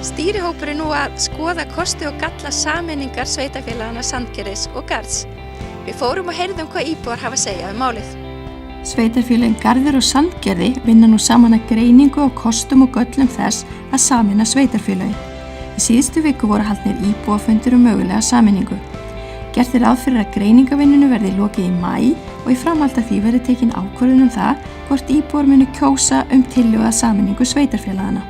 Stýrihópur nú að skoða kosti og galla sameiningar sveitarfélagana Sandgerðis og Garðs. Við fórum og heyrðum hvað íbúar hafa að segja málið. Sveitarfélagin Garður og Sandgerði vinna nú saman að greiningu á kostum og göllum þess að sameina sveitarfélagið. Í síðustu viku voru haldnir íbúafundir mögulega sameiningu. Gert ráð fyrir að greiningavinnunu verði lokið í maí og í framhaldi af því verði tekin ákvörðun það hvort íbúar munu kjósa tillögu að sameiningu sveitarfélagana.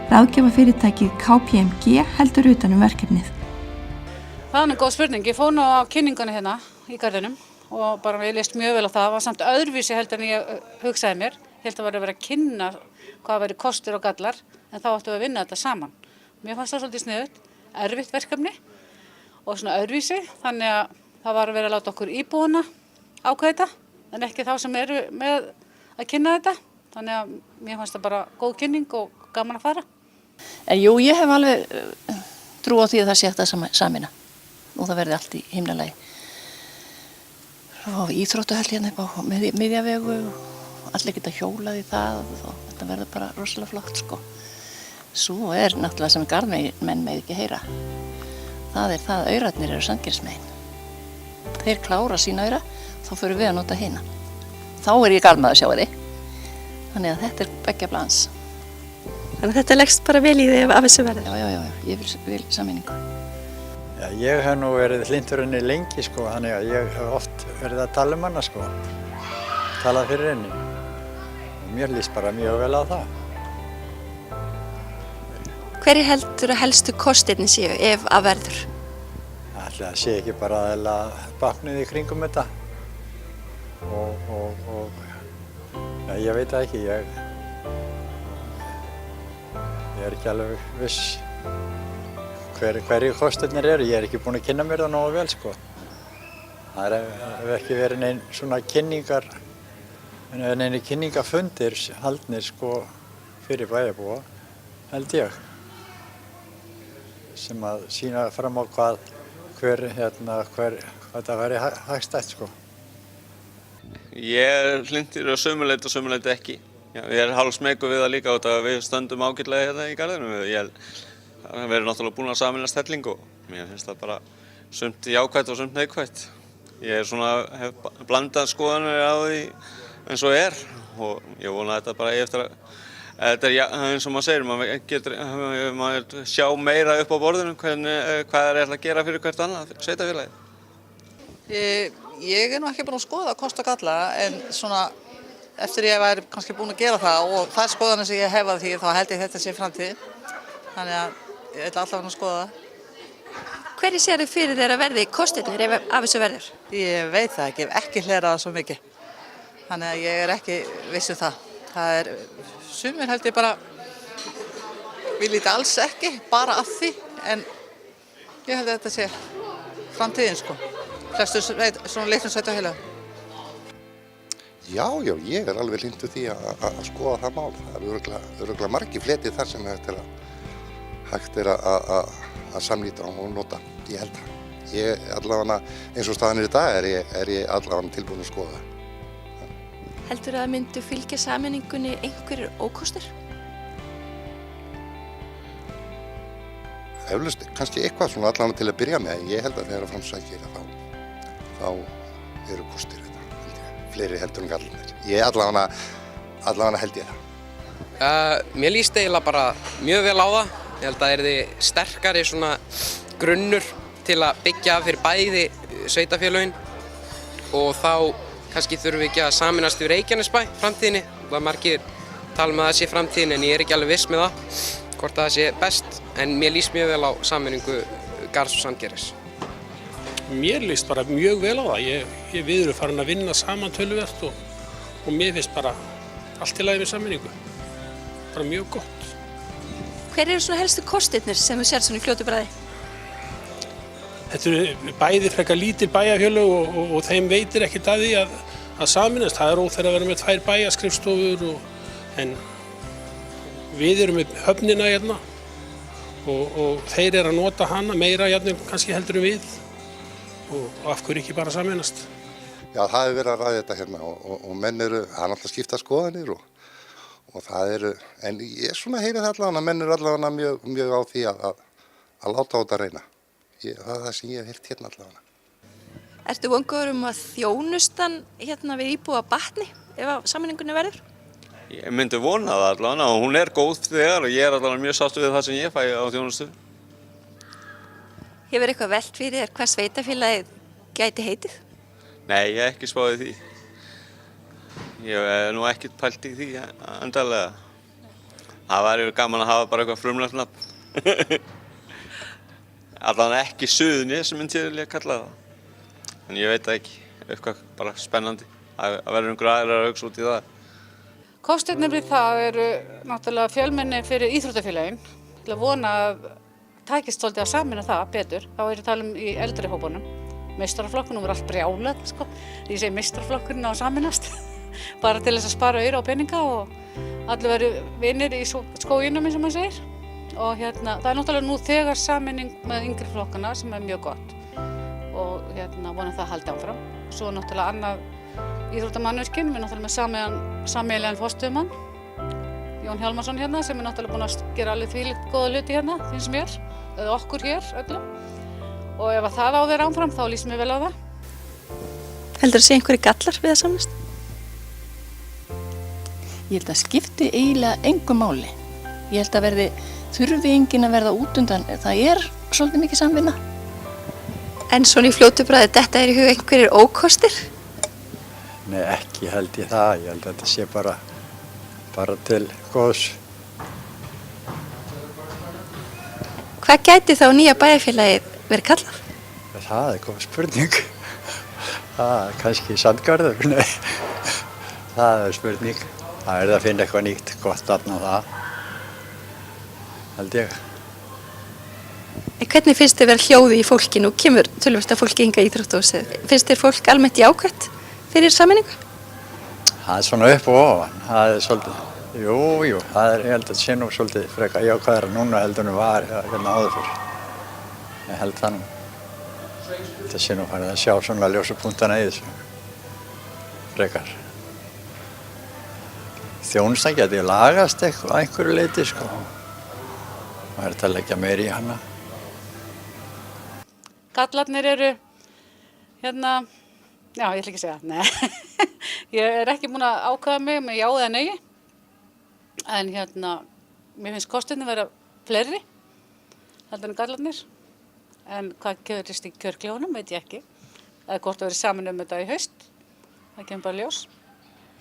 Ráðgjafafyrirtækið KPMG heldur utan verkefnið. Það er góð spurning. Ég fór nú á kynninguna hérna í Garðinum og bara ég leist mjög vel á það. Það var samt öðruvísi heldur en ég hugsaði mér. Ég held að vera að kynna hvað væri kostir og gallar, en þá áttum við að vinna þetta saman. Mér fannst það svolítið sniðugt, erfitt verkefni og svona öðruvísi, þannig að það var að vera að láta okkur íbúana ákveða þetta, en ekki þá sem eru með að kynna þetta. Þannig að mér fannst það bara góð kynning og gaman að fara. En jú, ég hef alveg trú á því að það sé hægt að sameina og það verði allt í himnalagi. Og íþróttahöll hérna upp á miðjavegu og allir geta hjólað í það og þetta verður bara rosalega flott sko. Svo náttúrulega sem garðmenn með ekki heyra. Það það að aurarnir eru Sandgerðismegin. Þeir klára sína aura, þá förum við að nota hina. Þá ég garðmaður sjáið þið. Þannig að þetta beggja blans. Þannig að þetta leggst bara vel í þig af þessu verði? Já, ég vil sameiningu. Já, ég hef nú verið hlynntur henni lengi sko, þannig að ég hef oft verið að tala hana sko. Talað fyrir henni. Og mér líst bara mjög vel á það. Hverjir heldur að helstu kostirnir séu ef að verður? Ætli það sé ekki bara aðeinslega báknið í kringum þetta. Já, ég veit það ekki, ég ekki alveg viss hverju kostirnir eru. Ég ekki búinn að kynna mér það nógu vel sko. Það hef ekki verið nein svona kynningafundir haldnir sko fyrir bæjarbúa, held ég. Sem að sýna fram á hvað það væri hagstætt sko. Ég hlynntur á sömu leyti og sömu leyti ekki. Já, ég hálfsmeykur við það líka út að við stöndum ágætlega hérna í Garðinum. Það verður náttúrulega búin að sameinast helling og mér finnst það bara sumt jákvætt og sumt neikvætt. Ég hef blandað skoðanir á því eins og og ég vona að þetta bara eftir að þetta eins og maður segir, maður sjá meira upp á borðinu hvað það ætla að gera fyrir hvert annað sveitarfélagi. Ég nú ekki búin að skoða kost og galla, en svona eftir ég væri kannski búin að gera það og þær skoðanir sem ég hef af því, þá held ég þetta sé framtíð. Þannig að ég ætla allavega að skoða það. Hverju sér þið fyrir þér að verði kostirnir ef af þessu verður? Ég veit það ekki, ég hef ekki hlerað það svo mikið. Þannig að ég ekki viss það. Það sumir held ég bara vil þetta alls ekki, bara að því, en ég held að þetta sé framtíðin sko. Flestur svona litlum sveitarfélögum. Já, ég alveg hlynntur því að skoða það mál. Það örugglega margir fletir þar sem hægt að samnýta og nota. Ég held það. Ég allavega, eins og staðan í dag, er ég allavega tilbúinn að skoða það. Heldur að myndu fylgja sameiningunni einhverjir ókostir? Eflaust, kannski eitthvað svona allavega til að byrja með. Ég held að þegar framsækir þá eru kostir þetta, held ég. Fleiri heldur en gallarnir. Ég allavega held ég það. Mér líst eiginlega bara mjög vel á það. Ég held að það yrði sterkari svona grunnur til að byggja fyrir bæði sveitarfélögin og þá kannski þurfum við ekki að sameinast við Reykjanesbæ framtíðinni. Það margir tala að það sé framtíðin, en ég ekki alveg viss með það hvort það sé best. En mér líst mjög vel á sameiningu Garðs og Sandgerðis. Mér líst bara mjög vel á það. Við erum farin að vinna saman töluvert og mér finnst bara allt í lagi með sameiningu. Bara mjög gott. Hver eru svona helstu kostirnir sem þú sér svona í fljótu bragði? Þetta eru bæði frekar lítil bæjarfélög og þeim veitir ekkert að því að sameinast. Það óþarfi að vera með 2 bæjarskrifstofur en við erum með höfnina hérna og þeir eru að nota hana meira kannski heldur en við og af hverju ekki bara sameinast. Já, það hefur verið að ræða þetta hérna og menn það náttúrulega skipta skoðanir Og það eru, en ég svona heyri það allavega, menn eru allavega mjög á því að láta á þetta reyna. Það er það sem ég hef heyrt hérna allavega. Ertu vongur að þjónustan hérna við íbúa batni ef að sameiningunni verður? Ég myndi vona það allavega og hún er góð þegar og ég er allavega mjög sáttur við það sem ég fæ á þjónustu. Hefur eitthvað velt fyrir þér hvað sveitafélagið gæti heitið? Nei, ég hef ekki spáð í því. Ég hef nú ekkert pælt í því endalega. Það væri gaman að hafa bara eitthvað frumlegt nafn. Allavega ekki Suðurnes myndi ég vilja kalla það. En ég veit það ekki, eitthvað bara spennandi. Það verður einhver aðrir að hugsa út í það. Kostirnir við það eru náttúrulega fjölmenni fyrir íþróttafélagin. Til að vona að tækist svolítið að samina það betur. Þá er ég að tala í eldri hópunum. Meistaraflokkunum var allt brjálað, sko. Ég segi meistaraflokkurinn á að saminast. Bara til þess að spara aura á peninga og allir veru vinnir í skóginum eins og maður segir. Og það er náttúrulega nú þegar sameining með yngri flokkana sem er mjög gott. Og vonum það haldi áfram. Svo náttúrulega annað íþróttamannvirkin, við náttúrulega með sameiginlegan forstöðumann, Jón Hjálmarsson sem er náttúrulega búinn að gera alveg þvílíkt góða hluti finnst mér, eða okkur hér öllum. Og ef það á þeir áfram þá lýst mér vel á það. Heldur að sé einhverju gallar við að samnast? Ég held að skipti eiginlega engu máli. Ég held að þurfi enginn að verða út undan. Það er svolítið mikið samvinna. En svona í fljótu bragði, þetta er í huga einhverjir ókostir? Nei, ekki held ég það. Ég held að þetta sé bara til góðs. Hvað gæti þá nýja bæjarfélagið verið kallað? Það er góð spurning. Það er kannski Sandgarður, nei. Það er spurning. Það er að finna eitthvað nýtt, gott nafn á það. Held ég. En hvernig finnst þér vera hljóði í fólkinu? Kemur töluvert að fólki hingað í íþróttahúsið? Finnst þér fólk almennt jákvætt fyrir sameiningu? Það er svona upp og ofan. Það er svolítið, jú, það er, ég held að það sé nú svolítið frekar jákvæðara núna heldur en var hérna áður fyrr. Ég held það nú. Það sé nú farið að sjá svona ljósapunktana í þessu. Frekar. Þjónustan geti lagast eitthvað að einhverju leyti, sko. Það er að leggja meira í hana. Gallarnir eru, já, ég ætla ekki að segja, nei. Ég er ekki búin að ákveða mig með já eða nei. En mér finnst kostirnir vera fleiri, heldur en gallarnir. En hvað gerist í kjörklefunum, veit ég ekki. Það er gott að vera saman þetta í haust. Það kemur bara ljós.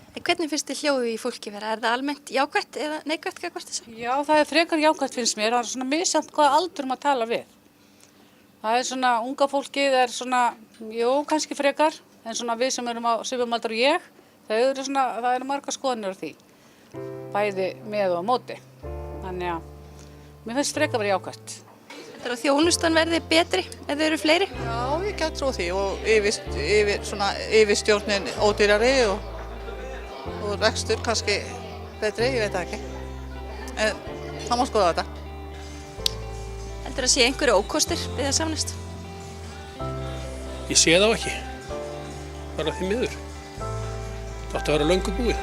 En hvernig finnst þér hljóði í fólki vera? Er það almennt jákvætt eða neikvætt gagnvart þessu? Já, það er frekar jákvætt finnst mér. Það er svona misjafnt hvaða aldur maður tala við. Það er svona, unga fólkið er svona, kannski frekar, en svona við sem erum á svipum aldar og ég, það eru margar skoðanir á því. Bæði með og á móti. Þannig að mér finnst frekar verið jákvætt. Heldur að þjónustan verði betri ef þau eru fleiri? Já, ég get trú því og yfirstjórnin ódýrari og rekstur kannski betri, ég veit það ekki. En það má skoða þetta. Heldur að sé einhverju ókostir við að samnast? Ég sé þá ekki. Bara því miður. Það átti að vera löngu búið.